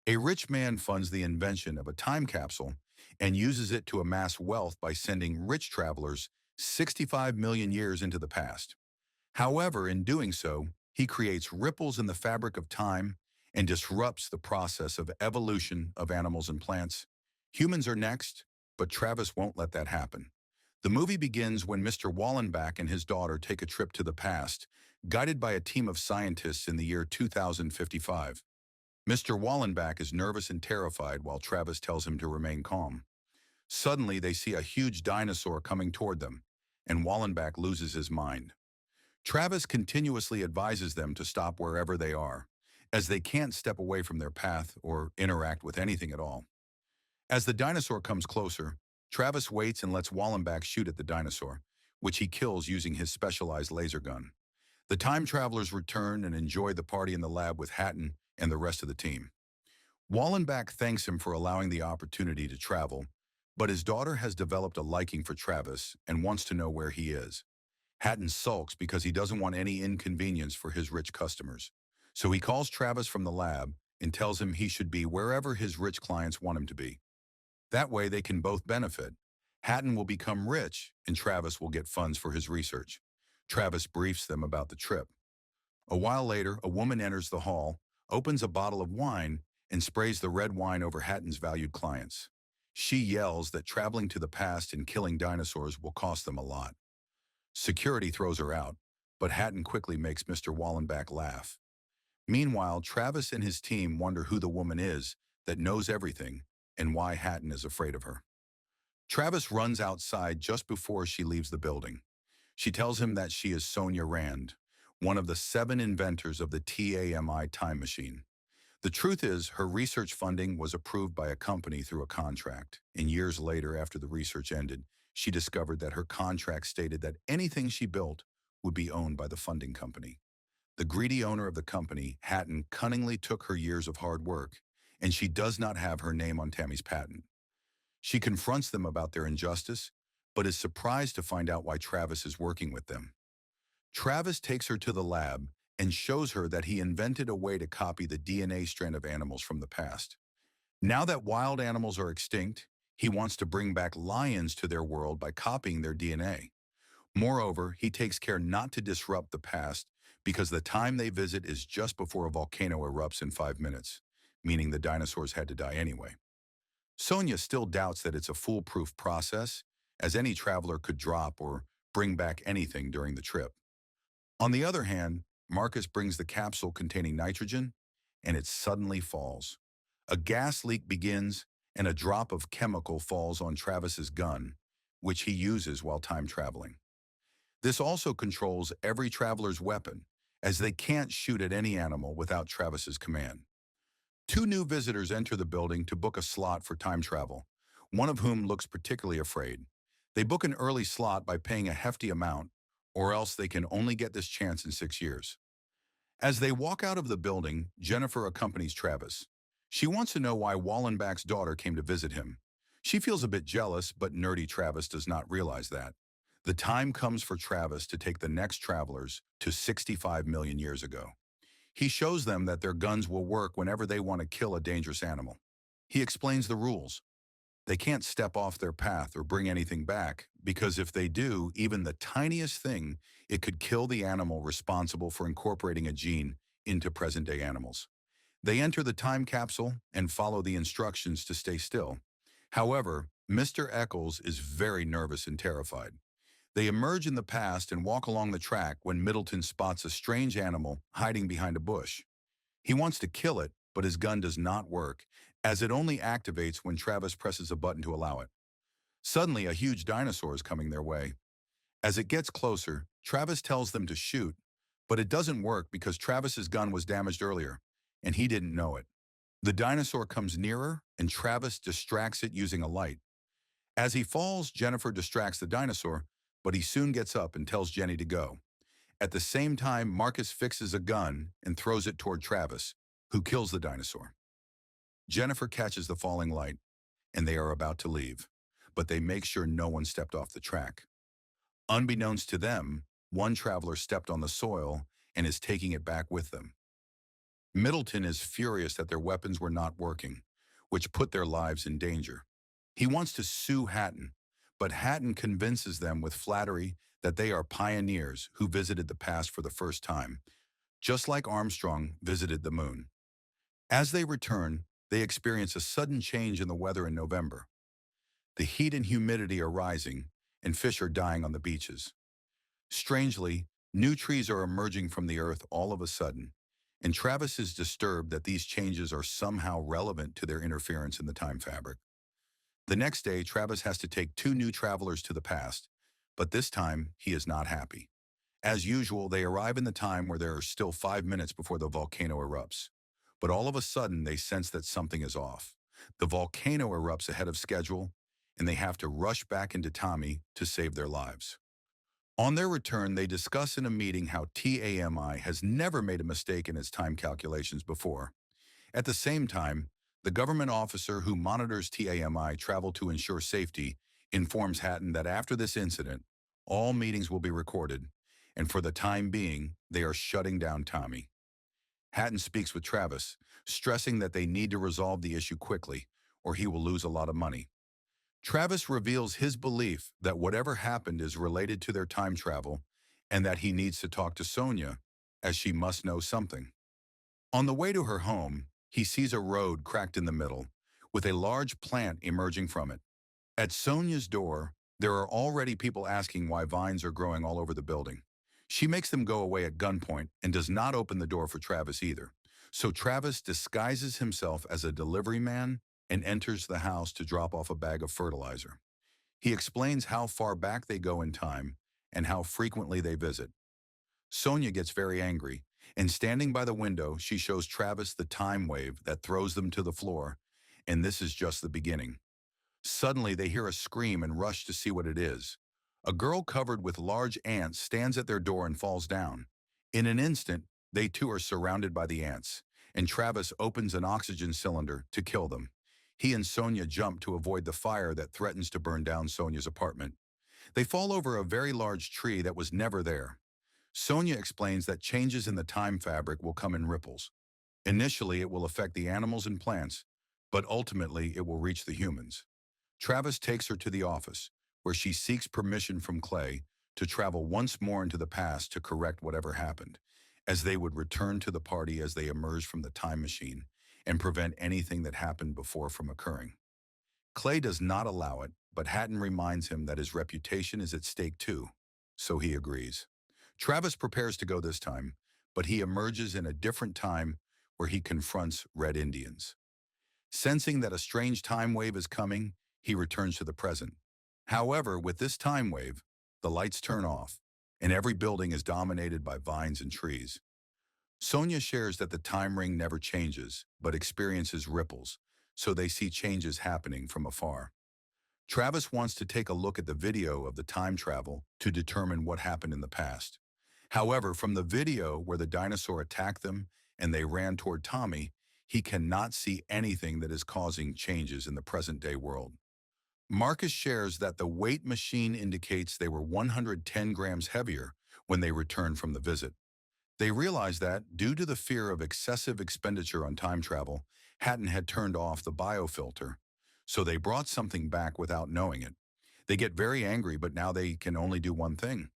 A rich man funds the invention of a time capsule and uses it to amass wealth by sending rich travelers 65 million years into the past. However, in doing so, he creates ripples in the fabric of time and disrupts the process of evolution of animals and plants. Humans are next, but Travis won't let that happen. The movie begins when Mr. Wallenbach and his daughter take a trip to the past, guided by a team of scientists in the year 2055. Mr. Wallenbach is nervous and terrified while Travis tells him to remain calm. Suddenly, they see a huge dinosaur coming toward them, and Wallenbach loses his mind. Travis continuously advises them to stop wherever they are, as they can't step away from their path or interact with anything at all. As the dinosaur comes closer, Travis waits and lets Wallenbach shoot at the dinosaur, which he kills using his specialized laser gun. The time travelers return and enjoy the party in the lab with Hatton and the rest of the team. Wallenbach thanks him for allowing the opportunity to travel, but his daughter has developed a liking for Travis and wants to know where he is. Hatton sulks because he doesn't want any inconvenience for his rich customers. So he calls Travis from the lab and tells him he should be wherever his rich clients want him to be. That way they can both benefit. Hatton will become rich and Travis will get funds for his research. Travis briefs them about the trip. A while later, a woman enters the hall, opens a bottle of wine, and sprays the red wine over Hatton's valued clients. She yells that traveling to the past and killing dinosaurs will cost them a lot. Security throws her out, but Hatton quickly makes Mr. Wallenbach laugh. Meanwhile, Travis and his team wonder who the woman is that knows everything and why Hatton is afraid of her. Travis runs outside just before she leaves the building. She tells him that she is Sonia Rand, one of the 7 inventors of the TAMI time machine. The truth is, her research funding was approved by a company through a contract, and years later, after the research ended, she discovered that her contract stated that anything she built would be owned by the funding company. The greedy owner of the company, Hatton, cunningly took her years of hard work, and she does not have her name on Tammy's patent. She confronts them about their injustice, but is surprised to find out why Travis is working with them. Travis takes her to the lab and shows her that he invented a way to copy the DNA strand of animals from the past. Now that wild animals are extinct, he wants to bring back lions to their world by copying their DNA. Moreover, he takes care not to disrupt the past because the time they visit is just before a volcano erupts in 5 minutes, meaning the dinosaurs had to die anyway. Sonia still doubts that it's a foolproof process, as any traveler could drop or bring back anything during the trip. On the other hand, Marcus brings the capsule containing nitrogen, and it suddenly falls. A gas leak begins, and a drop of chemical falls on Travis's gun, which he uses while time traveling. This also controls every traveler's weapon, as they can't shoot at any animal without Travis's command. 2 new visitors enter the building to book a slot for time travel, one of whom looks particularly afraid. They book an early slot by paying a hefty amount, or else they can only get this chance in 6 years. As they walk out of the building, Jennifer accompanies Travis. She wants to know why Wallenbach's daughter came to visit him. She feels a bit jealous, but nerdy Travis does not realize that. The time comes for Travis to take the next travelers to 65 million years ago. He shows them that their guns will work whenever they want to kill a dangerous animal. He explains the rules. They can't step off their path or bring anything back, because if they do, even the tiniest thing, it could kill the animal responsible for incorporating a gene into present-day animals. They enter the time capsule and follow the instructions to stay still. However, Mr. Eccles is very nervous and terrified. They emerge in the past and walk along the track when Middleton spots a strange animal hiding behind a bush. He wants to kill it, but his gun does not work, as it only activates when Travis presses a button to allow it. Suddenly, a huge dinosaur is coming their way. As it gets closer, Travis tells them to shoot, but it doesn't work because Travis's gun was damaged earlier, and he didn't know it. The dinosaur comes nearer, and Travis distracts it using a light. As he falls, Jennifer distracts the dinosaur, but he soon gets up and tells Jenny to go. At the same time, Marcus fixes a gun and throws it toward Travis, who kills the dinosaur. Jennifer catches the falling light, and they are about to leave, but they make sure no one stepped off the track. Unbeknownst to them, one traveler stepped on the soil and is taking it back with them. Middleton is furious that their weapons were not working, which put their lives in danger. He wants to sue Hatton, but Hatton convinces them with flattery that they are pioneers who visited the past for the first time, just like Armstrong visited the moon. As they return, they experience a sudden change in the weather in November. The heat and humidity are rising, and fish are dying on the beaches. Strangely, new trees are emerging from the earth all of a sudden, and Travis is disturbed that these changes are somehow relevant to their interference in the time fabric. The next day, Travis has to take two new travelers to the past, but this time he is not happy. As usual, they arrive in the time where there are still 5 minutes before the volcano erupts. But all of a sudden, they sense that something is off. The volcano erupts ahead of schedule, and they have to rush back into Tommy to save their lives. On their return, they discuss in a meeting how TAMI has never made a mistake in its time calculations before. At the same time, the government officer who monitors TAMI travel to ensure safety informs Hatton that after this incident, all meetings will be recorded, and for the time being, they are shutting down Tommy. Hatton speaks with Travis, stressing that they need to resolve the issue quickly, or he will lose a lot of money. Travis reveals his belief that whatever happened is related to their time travel and that he needs to talk to Sonia, as she must know something. On the way to her home, he sees a road cracked in the middle, with a large plant emerging from it. At Sonia's door, there are already people asking why vines are growing all over the building. She makes them go away at gunpoint and does not open the door for Travis either. So Travis disguises himself as a delivery man and enters the house to drop off a bag of fertilizer. He explains how far back they go in time and how frequently they visit. Sonia gets very angry, and standing by the window, she shows Travis the time wave that throws them to the floor, and this is just the beginning. Suddenly, they hear a scream and rush to see what it is. A girl covered with large ants stands at their door and falls down. In an instant, they too are surrounded by the ants, and Travis opens an oxygen cylinder to kill them. He and Sonia jump to avoid the fire that threatens to burn down Sonia's apartment. They fall over a very large tree that was never there. Sonia explains that changes in the time fabric will come in ripples. Initially, it will affect the animals and plants, but ultimately it will reach the humans. Travis takes her to the office, where she seeks permission from Clay to travel once more into the past to correct whatever happened, as they would return to the party as they emerge from the time machine and prevent anything that happened before from occurring. Clay does not allow it, but Hatton reminds him that his reputation is at stake too, so he agrees. Travis prepares to go this time, but he emerges in a different time where he confronts Red Indians. Sensing that a strange time wave is coming, he returns to the present. However, with this time wave, the lights turn off, and every building is dominated by vines and trees. Sonia shares that the time ring never changes, but experiences ripples, so they see changes happening from afar. Travis wants to take a look at the video of the time travel to determine what happened in the past. However, from the video where the dinosaur attacked them and they ran toward Tommy, he cannot see anything that is causing changes in the present-day world. Marcus shares that the weight machine indicates they were 110 grams heavier when they returned from the visit. They realize that, due to the fear of excessive expenditure on time travel, Hatton had turned off the biofilter, so they brought something back without knowing it. They get very angry, but now they can only do one thing.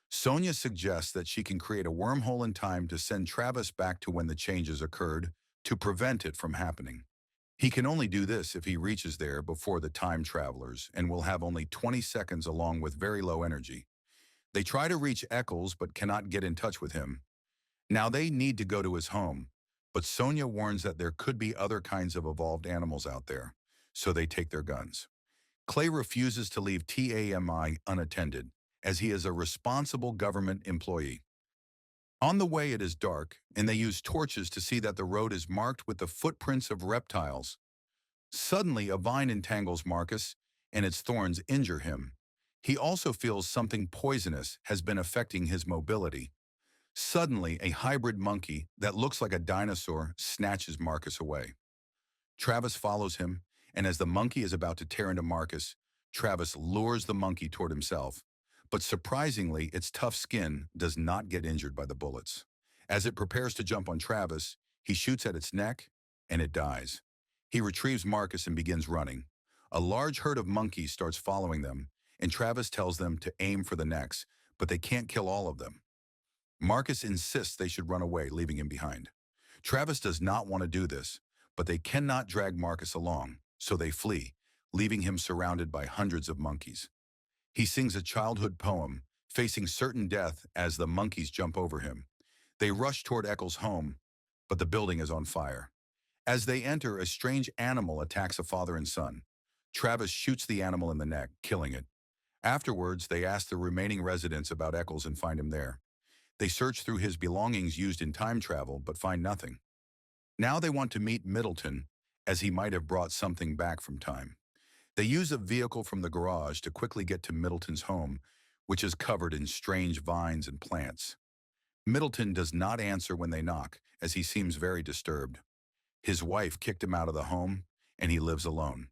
Sonia suggests that she can create a wormhole in time to send Travis back to when the changes occurred to prevent it from happening. He can only do this if he reaches there before the time travelers and will have only 20 seconds along with very low energy. They try to reach Eccles but cannot get in touch with him. Now they need to go to his home, but Sonia warns that there could be other kinds of evolved animals out there, so they take their guns. Clay refuses to leave TAMI unattended, as he is a responsible government employee. On the way it is dark, and they use torches to see that the road is marked with the footprints of reptiles. Suddenly, a vine entangles Marcus, and its thorns injure him. He also feels something poisonous has been affecting his mobility. Suddenly, a hybrid monkey that looks like a dinosaur snatches Marcus away. Travis follows him, and as the monkey is about to tear into Marcus, Travis lures the monkey toward himself. But surprisingly, its tough skin does not get injured by the bullets. As it prepares to jump on Travis, He shoots at its neck, and it dies. He retrieves Marcus and begins running. A large herd of monkeys starts following them, and Travis tells them to aim for the necks, but they can't kill all of them. Marcus insists they should run away, leaving him behind. Travis does not want to do this, but they cannot drag Marcus along, so they flee, leaving him surrounded by hundreds of monkeys. He sings a childhood poem, facing certain death as the monkeys jump over him. They rush toward Eccles' home, but the building is on fire. As they enter, a strange animal attacks a father and son. Travis shoots the animal in the neck, killing it. Afterwards, they ask the remaining residents about Eccles and find him there. They search through his belongings used in time travel, but find nothing. Now they want to meet Middleton, as he might have brought something back from time. They use a vehicle from the garage to quickly get to Middleton's home, which is covered in strange vines and plants. Middleton does not answer when they knock, as he seems very disturbed. His wife kicked him out of the home, and he lives alone.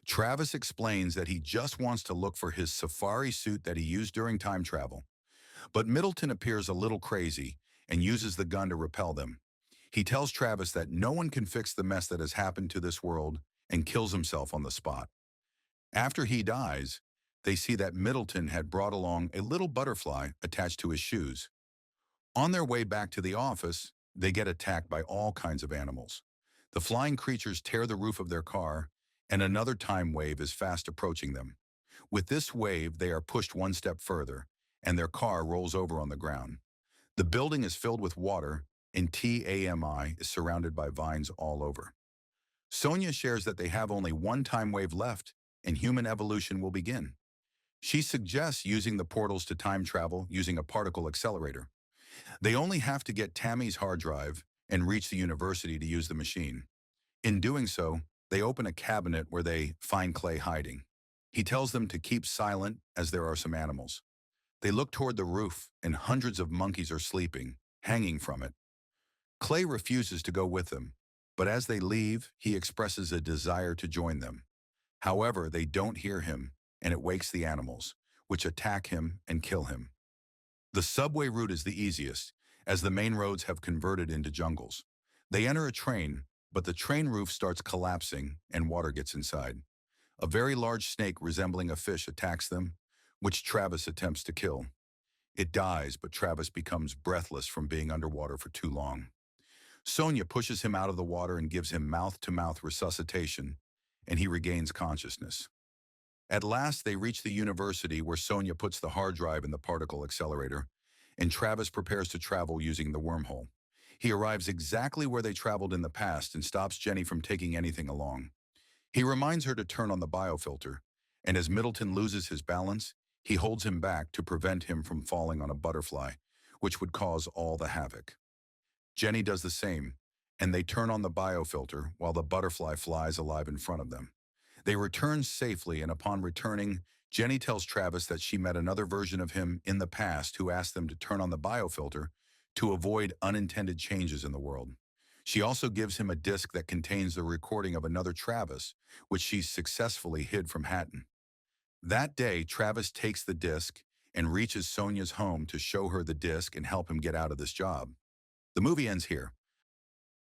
Travis explains that he just wants to look for his safari suit that he used during time travel. But Middleton appears a little crazy and uses the gun to repel them. He tells Travis that no one can fix the mess that has happened to this world and kills himself on the spot. After he dies, they see that Middleton had brought along a little butterfly attached to his shoes. On their way back to the office, they get attacked by all kinds of animals. The flying creatures tear the roof of their car, and another time wave is fast approaching them. With this wave, they are pushed one step further, and their car rolls over on the ground. The building is filled with water, and TAMI is surrounded by vines all over. Sonia shares that they have only one time wave left, and human evolution will begin. She suggests using the portals to time travel using a particle accelerator. They only have to get Tammy's hard drive and reach the university to use the machine. In doing so, they open a cabinet where they find Clay hiding. He tells them to keep silent as there are some animals. They look toward the roof, and hundreds of monkeys are sleeping, hanging from it. Clay refuses to go with them, but as they leave, he expresses a desire to join them. However, they don't hear him, and it wakes the animals, which attack him and kill him. The subway route is the easiest, as the main roads have converted into jungles. They enter a train, but the train roof starts collapsing and water gets inside. A very large snake resembling a fish attacks them, which Travis attempts to kill. It dies, but Travis becomes breathless from being underwater for too long. Sonia pushes him out of the water and gives him mouth-to-mouth resuscitation, and he regains consciousness. At last, they reach the university where Sonia puts the hard drive in the particle accelerator, and Travis prepares to travel using the wormhole. He arrives exactly where they traveled in the past and stops Jenny from taking anything along. He reminds her to turn on the biofilter, and as Middleton loses his balance, he holds him back to prevent him from falling on a butterfly, which would cause all the havoc. Jenny does the same, and they turn on the biofilter while the butterfly flies alive in front of them. They return safely, and upon returning, Jenny tells Travis that she met another version of him in the past who asked them to turn on the biofilter to avoid unintended changes in the world. She also gives him a disc that contains the recording of another Travis, which she successfully hid from Hatton. That day, Travis takes the disc and reaches Sonia's home to show her the disc and help him get out of this job. The movie ends here.